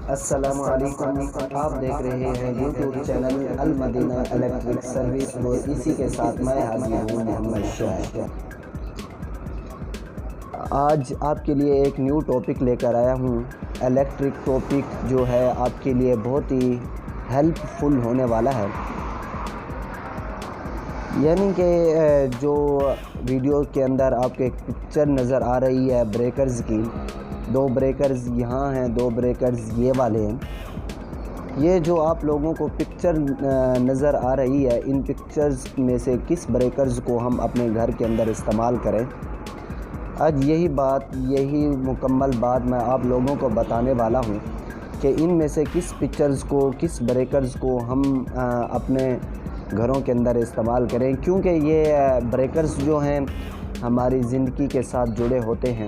السلام علیکم، آپ دیکھ رہے ہیں یوٹیوب چینل المدینہ الیکٹرک سروس اور اسی کے ساتھ میں حاضر ہوں محمد شاہ۔ آج آپ کے لیے ایک نیو ٹاپک لے کر آیا ہوں۔ الیکٹرک ٹاپک جو ہے آپ کے لیے بہت ہی ہیلپ فل ہونے والا ہے، یعنی کہ جو ویڈیو کے اندر آپ کے ایک پکچر نظر آ رہی ہے بریکرز کی، 2 بریکرز یہاں ہیں، 2 بریکرز یہ والے ہیں۔ یہ جو آپ لوگوں کو پکچر نظر آ رہی ہے، ان پکچرز میں سے کس بریکرز کو ہم اپنے گھر کے اندر استعمال کریں، آج یہی مکمل بات میں آپ لوگوں کو بتانے والا ہوں کہ ان میں سے کس پکچرز کو، کس بریکرز کو ہم اپنے گھروں کے اندر استعمال کریں، کیونکہ یہ بریکرز جو ہیں ہماری زندگی کے ساتھ جڑے ہوتے ہیں،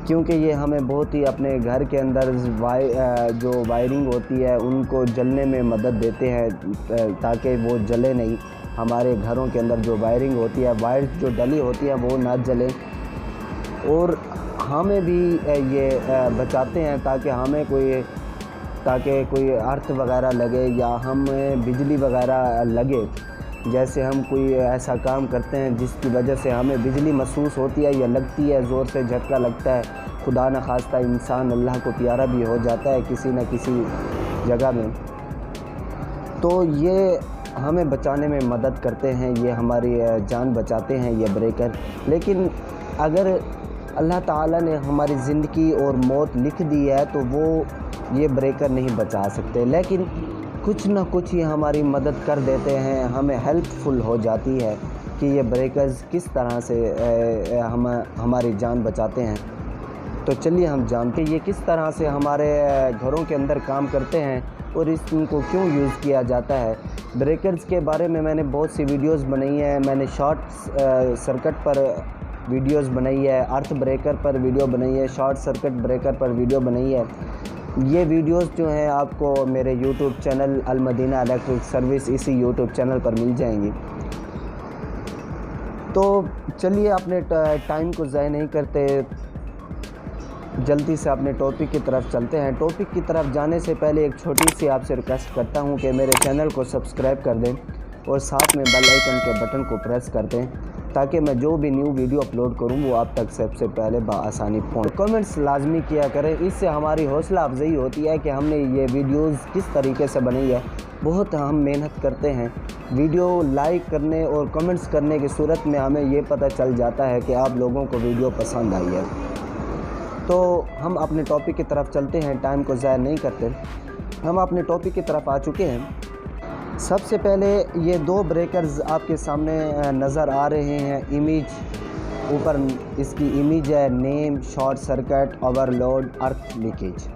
کیونکہ یہ ہمیں بہت ہی اپنے گھر کے اندر جو وائرنگ ہوتی ہے ان کو جلنے میں مدد دیتے ہیں تاکہ وہ جلے نہیں۔ ہمارے گھروں کے اندر جو وائرنگ ہوتی ہے، وائر جو ڈلی ہوتی ہے وہ نہ جلے، اور ہمیں بھی یہ بچاتے ہیں تاکہ کوئی ارتھ وغیرہ لگے یا ہمیں بجلی وغیرہ لگے، جیسے ہم کوئی ایسا کام کرتے ہیں جس کی وجہ سے ہمیں بجلی محسوس ہوتی ہے یا لگتی ہے، زور سے جھٹکا لگتا ہے، خدا نہ خواستہ انسان اللہ کو پیارا بھی ہو جاتا ہے کسی نہ کسی جگہ میں، تو یہ ہمیں بچانے میں مدد کرتے ہیں، یہ ہماری جان بچاتے ہیں یہ بریکر۔ لیکن اگر اللہ تعالیٰ نے ہماری زندگی اور موت لکھ دی ہے تو وہ یہ بریکر نہیں بچا سکتے، لیکن کچھ نہ کچھ یہ ہماری مدد کر دیتے ہیں، ہمیں ہیلپ فل ہو جاتی ہے کہ یہ بریکرز کس طرح سے ہماری جان بچاتے ہیں۔ تو چلیے ہم جانتے ہیں یہ کس طرح سے ہمارے گھروں کے اندر کام کرتے ہیں اور ان کو کیوں یوز کیا جاتا ہے۔ بریکرز کے بارے میں نے بہت سی ویڈیوز بنائی ہیں، میں نے شارٹ سرکٹ پر ویڈیوز بنائی ہے، ارتھ بریکر پر ویڈیو بنائی ہے، شارٹ سرکٹ بریکر پر ویڈیو بنائی ہے۔ یہ ویڈیوز جو ہیں آپ کو میرے یوٹیوب چینل المدینہ الیکٹرک سروس، اسی یوٹیوب چینل پر مل جائیں گی۔ تو چلیے اپنے ٹائم کو ضائع نہیں کرتے، جلدی سے اپنے ٹاپک کی طرف چلتے ہیں۔ ٹاپک کی طرف جانے سے پہلے ایک چھوٹی سی آپ سے ریکویسٹ کرتا ہوں کہ میرے چینل کو سبسکرائب کر دیں اور ساتھ میں بیل آئیکن کے بٹن کو پریس کر دیں تاکہ میں جو بھی نیو ویڈیو اپلوڈ کروں وہ آپ تک سب سے پہلے بآسانی پہنچے۔ کمنٹس لازمی کیا کریں، اس سے ہماری حوصلہ افزائی ہوتی ہے کہ ہم نے یہ ویڈیوز کس طریقے سے بنائی ہے۔ بہت ہم محنت کرتے ہیں، ویڈیو لائک کرنے اور کمنٹس کرنے کی صورت میں ہمیں یہ پتہ چل جاتا ہے کہ آپ لوگوں کو ویڈیو پسند آئی ہے۔ تو ہم اپنے ٹاپک کی طرف چلتے ہیں، ٹائم کو ضائع نہیں کرتے، ہم اپنے ٹاپک کی طرف آ چکے ہیں۔ سب سے پہلے یہ 2 بریکرز آپ کے سامنے نظر آ رہے ہیں، امیج اوپر اس کی امیج ہے، نیم، شارٹ سرکٹ، اوور لوڈ، ارتھ لیکیج،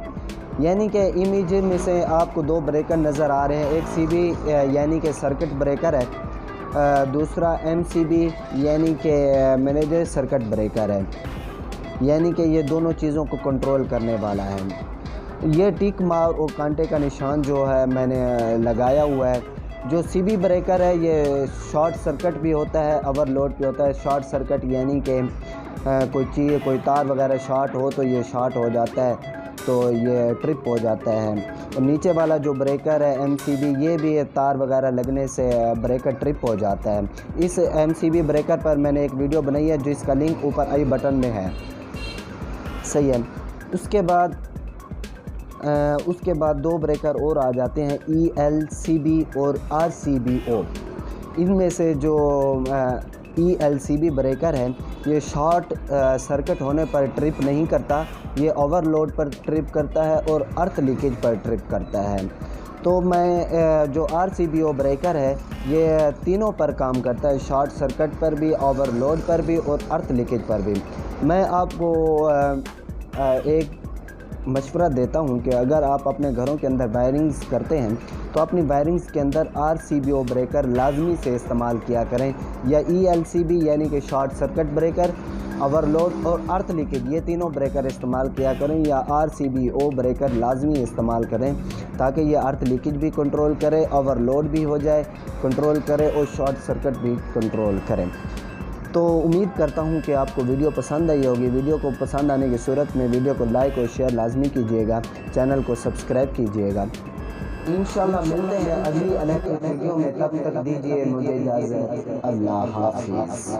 یعنی کہ امیج میں سے آپ کو 2 بریکر نظر آ رہے ہیں، ایک سی بی یعنی کہ سرکٹ بریکر ہے، دوسرا ایم سی بی یعنی کہ مینیجر سرکٹ بریکر ہے، یعنی کہ یہ دونوں چیزوں کو کنٹرول کرنے والا ہے۔ یہ ٹک مارک اور کانٹے کا نشان جو ہے میں نے لگایا ہوا ہے۔ جو سی بی بریکر ہے یہ شارٹ سرکٹ بھی ہوتا ہے، اوور لوڈ بھی ہوتا ہے۔ شارٹ سرکٹ یعنی کہ کوئی تار وغیرہ شارٹ ہو تو یہ شارٹ ہو جاتا ہے، تو یہ ٹرپ ہو جاتا ہے۔ اور نیچے والا جو بریکر ہے ایم سی بی، یہ بھی تار وغیرہ لگنے سے بریکر ٹرپ ہو جاتا ہے۔ اس ایم سی بی بریکر پر میں نے ایک ویڈیو بنائی ہے جس کا لنک اوپر آئی بٹن میں ہے، صحیح ہے۔ اس کے بعد 2 بریکر اور آ جاتے ہیں، ای ایل سی بی اور آر سی بی او۔ ان میں سے جو E L C B breaker ہے یہ شارٹ سرکٹ ہونے پر ٹرپ نہیں کرتا، یہ اوور لوڈ پر ٹرپ کرتا ہے اور ارتھ لیکیج پر ٹرپ کرتا ہے۔ تو میں جو R C B O breaker ہے یہ تینوں پر کام کرتا ہے، شارٹ سرکٹ پر بھی، اوور لوڈ پر بھی اور ارتھ لیکیج پر بھی۔ میں آپ کو ایک مشورہ دیتا ہوں کہ اگر آپ اپنے گھروں کے اندر وائرنگز کرتے ہیں تو اپنی وائرنگز کے اندر R C B O breaker لازمی سے استعمال کیا کریں، یا ای ایل سی بی یعنی کہ short circuit breaker, overload اور ارتھ لیکیج، یہ تینوں بریکر استعمال کیا کریں، یا R C B O breaker لازمی استعمال کریں تاکہ یہ ارتھ لیکیج بھی کنٹرول کرے، اوور لوڈ بھی ہو جائے کنٹرول کرے اور شارٹ سرکٹ بھی کنٹرول کریں۔ تو امید کرتا ہوں کہ آپ کو ویڈیو پسند آئی ہوگی۔ ویڈیو کو پسند آنے کی صورت میں ویڈیو کو لائک اور شیئر لازمی کیجیے گا، چینل کو سبسکرائب کیجیے گا۔ انشاءاللہ ملتے ہیں اگلی الیکٹرک ویڈیو میں، تب تک دیجیے مجھے اجازت۔ اللہ حافظ۔